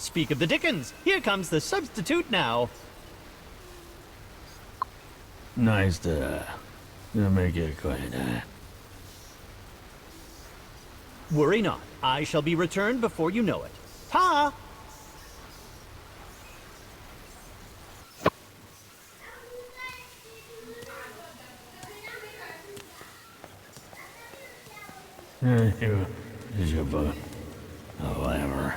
Speak of the dickens, here comes the substitute now. Nice to make it acquainted. Worry not, I shall be returned before you know it. Ta! Is your boat? Oh, whatever.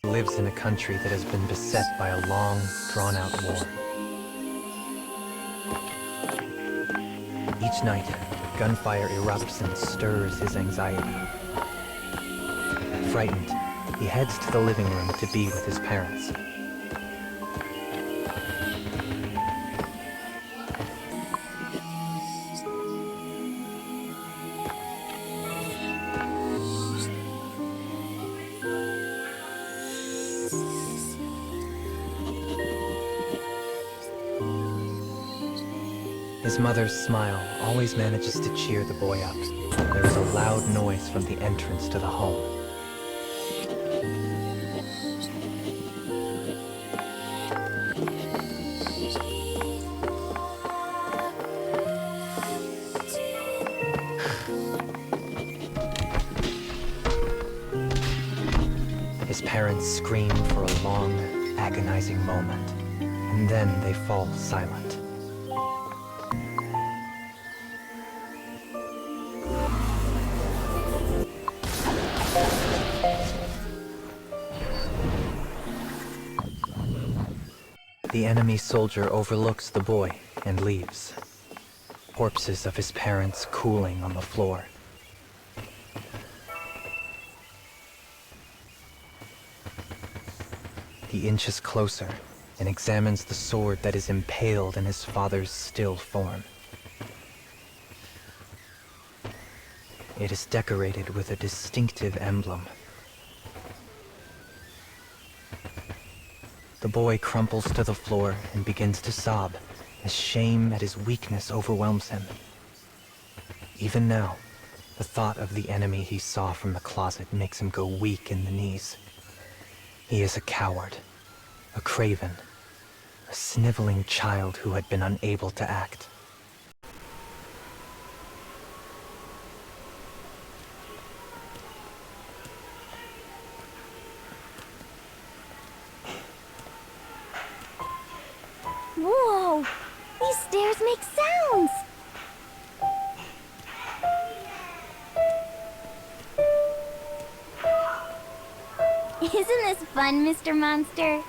Lives in a country that has been beset by a long, drawn-out war. Each night, gunfire erupts and stirs his anxiety. Frightened, he heads to the living room to be with his parents. His mother's smile always manages to cheer the boy up. There is a loud noise from the entrance to the home. His parents scream for a long, agonizing moment, and then they fall silent. The enemy soldier overlooks the boy and leaves. Corpses of his parents cooling on the floor. He inches closer and examines the sword that is impaled in his father's still form. It is decorated with a distinctive emblem. The boy crumples to the floor and begins to sob as shame at his weakness overwhelms him. Even now, the thought of the enemy he saw from the closet makes him go weak in the knees. He is a coward, a craven, a sniveling child who had been unable to act. Whoa! These stairs make sounds! Isn't this fun, Mr. Monster?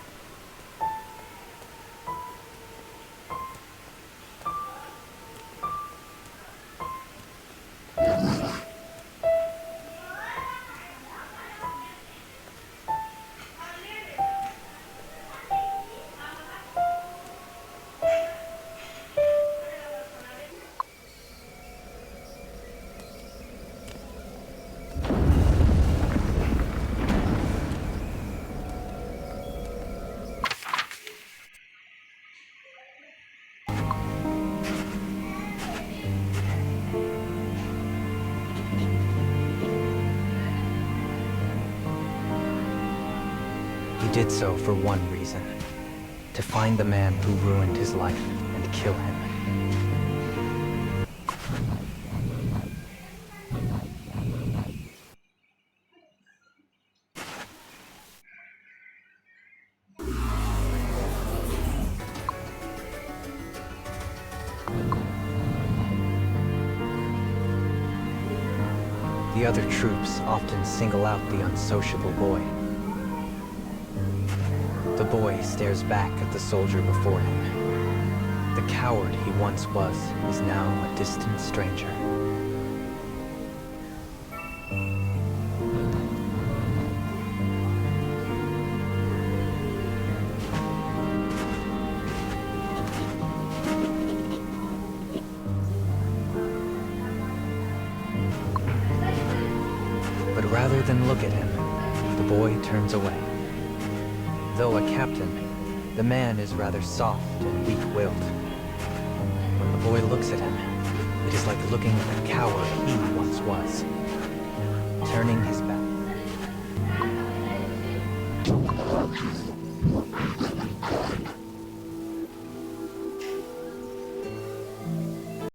He did so for one reason: to find the man who ruined his life and kill him. The other troops often single out the unsociable boy. The boy stares back at the soldier before him. The coward he once was is now a distant stranger. But rather than look at him, the boy turns away. Though a captain, The man is rather soft and weak-willed. When the boy looks at him, it is like looking at the coward he once was. Turning his back.